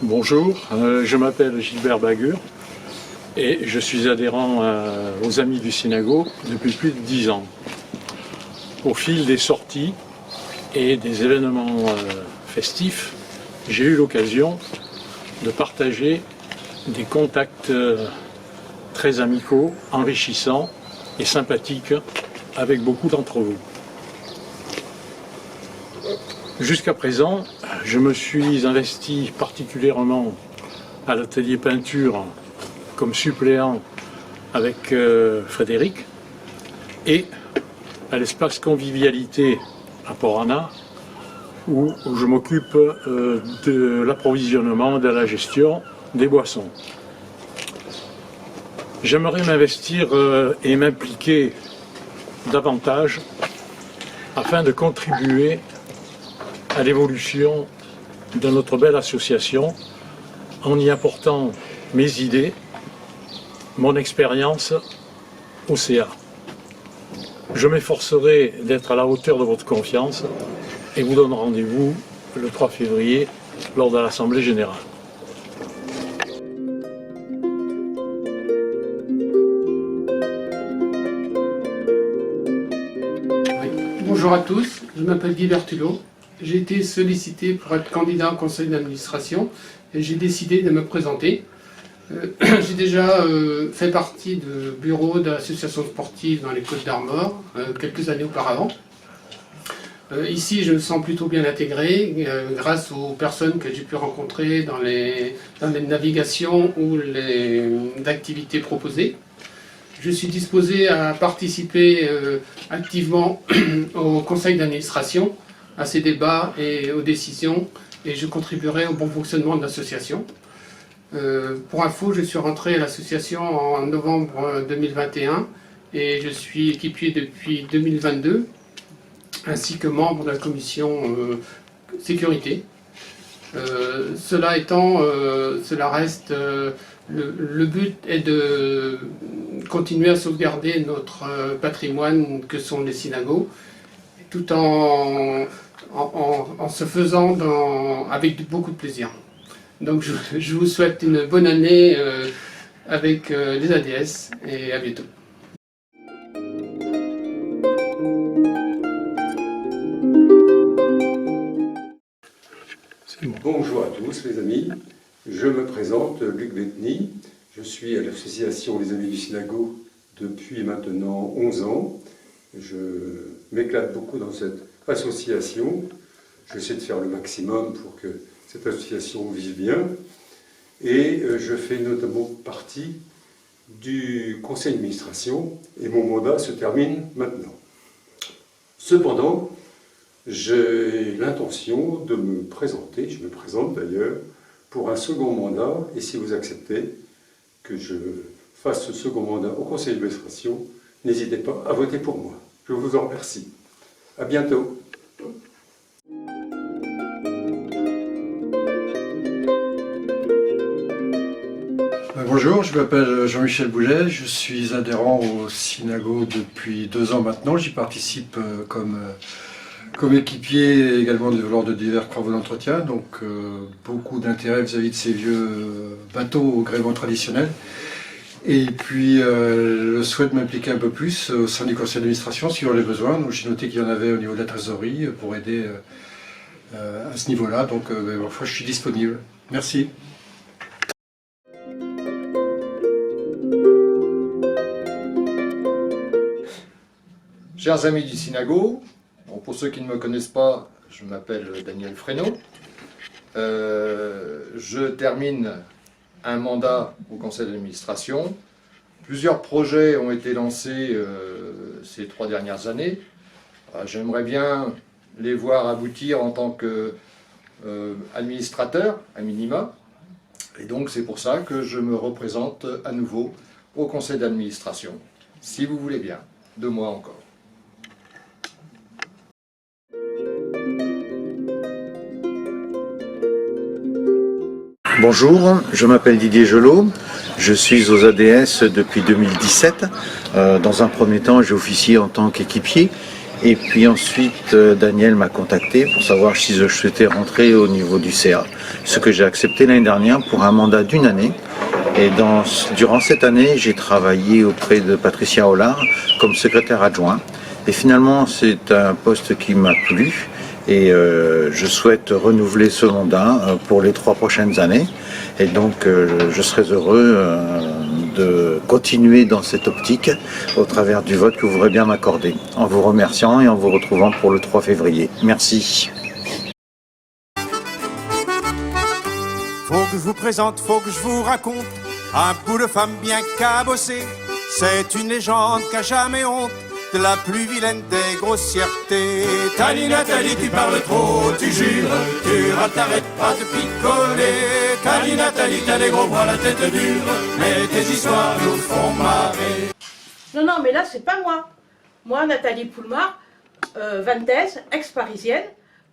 Bonjour, je m'appelle Gilbert Bagur et je suis adhérent aux Amis du Sinago depuis plus de 10 ans. Au fil des sorties et des événements festifs, j'ai eu l'occasion de partager des contacts très amicaux, enrichissants et sympathiques avec beaucoup d'entre vous. Jusqu'à présent, je me suis investi particulièrement à l'atelier peinture comme suppléant avec Frédéric et à l'espace convivialité à Port-Anna où je m'occupe de l'approvisionnement, de la gestion des boissons. J'aimerais m'investir et m'impliquer davantage afin de contribuer à l'évolution de notre belle association en y apportant mes idées, mon expérience au CA. Je m'efforcerai d'être à la hauteur de votre confiance et vous donne rendez-vous le 3 février lors de l'Assemblée générale. Bonjour à tous, je m'appelle Guy Bertulot. J'ai été sollicité pour être candidat au conseil d'administration et j'ai décidé de me présenter. J'ai déjà fait partie du bureau d'associations sportives dans les Côtes d'Armor quelques années auparavant. Ici, je me sens plutôt bien intégré grâce aux personnes que j'ai pu rencontrer dans les navigations ou les activités proposées. Je suis disposé à participer activement au conseil d'administration, à ces débats et aux décisions, et je contribuerai au bon fonctionnement de l'association. Pour info, je suis rentré à l'association en novembre 2021 et je suis équipier depuis 2022, ainsi que membre de la commission sécurité. Cela étant, cela reste... Le but est de continuer à sauvegarder notre patrimoine que sont les synagos, tout en se faisant avec beaucoup de plaisir. Donc je vous souhaite une bonne année avec les ADS et à bientôt. Bonjour à tous les amis, je me présente Luc Betny, je suis à l'association Les Amis du Sinago depuis maintenant 11 ans. Je m'éclate beaucoup dans cette association, j'essaie de faire le maximum pour que cette association vive bien et je fais notamment partie du conseil d'administration et mon mandat se termine maintenant. Cependant, j'ai l'intention de me présenter, je me présente d'ailleurs, pour un second mandat, et si vous acceptez que je fasse ce second mandat au conseil d'administration, n'hésitez pas à voter pour moi. Je vous en remercie. À bientôt. Bonjour, je m'appelle Jean-Michel Boulet, je suis adhérent au Sinago depuis 2 ans maintenant. J'y participe comme équipier également lors de divers travaux d'entretien, donc beaucoup d'intérêt vis-à-vis de ces vieux bateaux au gréement traditionnel. Et puis le souhait de m'impliquer un peu plus au sein du conseil d'administration si on a besoin. Donc j'ai noté qu'il y en avait au niveau de la trésorerie pour aider à ce niveau-là, donc je suis disponible. Merci. Chers amis du Sinago, bon, pour ceux qui ne me connaissent pas, je m'appelle Daniel Fresneau. Je termine un mandat au conseil d'administration. Plusieurs projets ont été lancés ces 3 dernières années. J'aimerais bien les voir aboutir en tant qu'administrateur, à minima. Et donc c'est pour ça que je me représente à nouveau au conseil d'administration, si vous voulez bien, 2 mois encore. Bonjour, je m'appelle Didier Gelot, Je suis aux ADS depuis 2017. Dans un premier temps, j'ai officié en tant qu'équipier. Et puis ensuite, Daniel m'a contacté pour savoir si je souhaitais rentrer au niveau du CA. Ce que j'ai accepté l'année dernière pour un mandat d'1 année. Et durant cette année, j'ai travaillé auprès de Patricia Hollard comme secrétaire adjoint. Et finalement, c'est un poste qui m'a plu. Et je souhaite renouveler ce mandat pour les 3 prochaines années. Et donc, je serai heureux de continuer dans cette optique au travers du vote que vous voudrez bien m'accorder. En vous remerciant et en vous retrouvant pour le 3 février. Merci. Faut que je vous présente, faut que je vous raconte un bout de femme bien cabossée. C'est une légende qui a jamais honte de la plus vilaine des grossièretés. Tali Nathalie, tu parles trop, tu jures, t'arrêtes pas de picoler. Tali Nathalie, t'as des gros bras, la tête dure, mais tes histoires nous font marrer. Non, mais là, c'est pas moi. Moi, Nathalie Poulmar, Vantaise, ex-parisienne,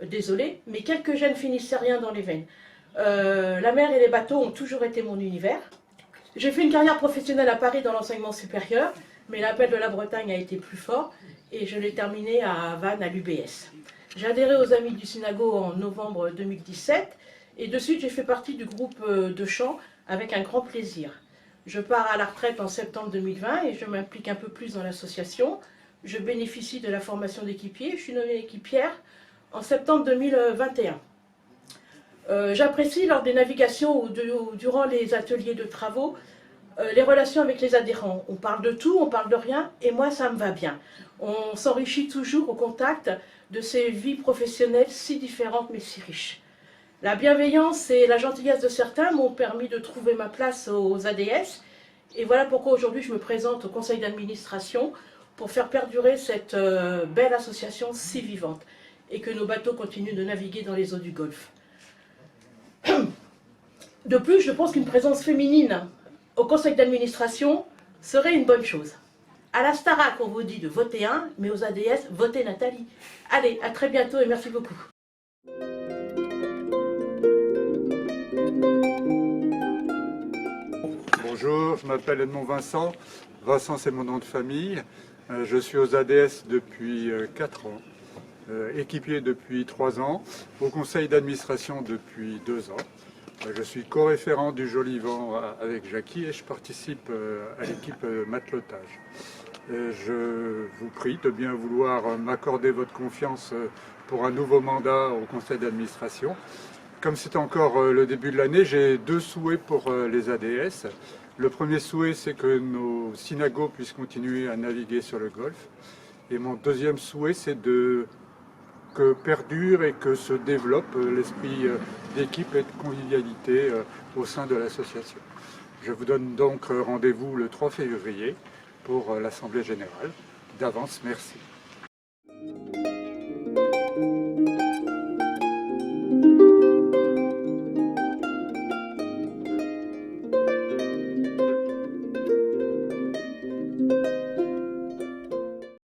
désolée, mais quelques gènes finistériens dans les veines. La mer et les bateaux ont toujours été mon univers. J'ai fait une carrière professionnelle à Paris dans l'enseignement supérieur, mais l'appel de la Bretagne a été plus fort et je l'ai terminé à Vannes, à l'UBS. J'ai adhéré aux Amis du Synago en novembre 2017 et de suite j'ai fait partie du groupe de chant avec un grand plaisir. Je pars à la retraite en septembre 2020 et je m'implique un peu plus dans l'association. Je bénéficie de la formation d'équipier. Je suis nommée équipière en septembre 2021. J'apprécie lors des navigations ou durant les ateliers de travaux les relations avec les adhérents. On parle de tout, on parle de rien, et moi ça me va bien. On s'enrichit toujours au contact de ces vies professionnelles si différentes mais si riches. La bienveillance et la gentillesse de certains m'ont permis de trouver ma place aux ADS, et voilà pourquoi aujourd'hui je me présente au conseil d'administration pour faire perdurer cette belle association si vivante, et que nos bateaux continuent de naviguer dans les eaux du Golfe. De plus, je pense qu'une présence féminine au conseil d'administration serait une bonne chose. À la Starac, on vous dit de voter un, mais aux ADS, votez Nathalie. Allez, à très bientôt et merci beaucoup. Bonjour, je m'appelle Edmond Vincent. Vincent, c'est mon nom de famille. Je suis aux ADS depuis 4 ans, équipier depuis 3 ans, au conseil d'administration depuis 2 ans. Je suis co-référent du Joli Vent avec Jackie et je participe à l'équipe matelotage. Je vous prie de bien vouloir m'accorder votre confiance pour un nouveau mandat au conseil d'administration. Comme c'est encore le début de l'année, j'ai 2 souhaits pour les ADS. Le premier souhait, c'est que nos synagos puissent continuer à naviguer sur le Golfe. Et mon deuxième souhait, c'est que perdure et que se développe l'esprit d'équipe et de convivialité au sein de l'association. Je vous donne donc rendez-vous le 3 février pour l'Assemblée générale. D'avance, merci.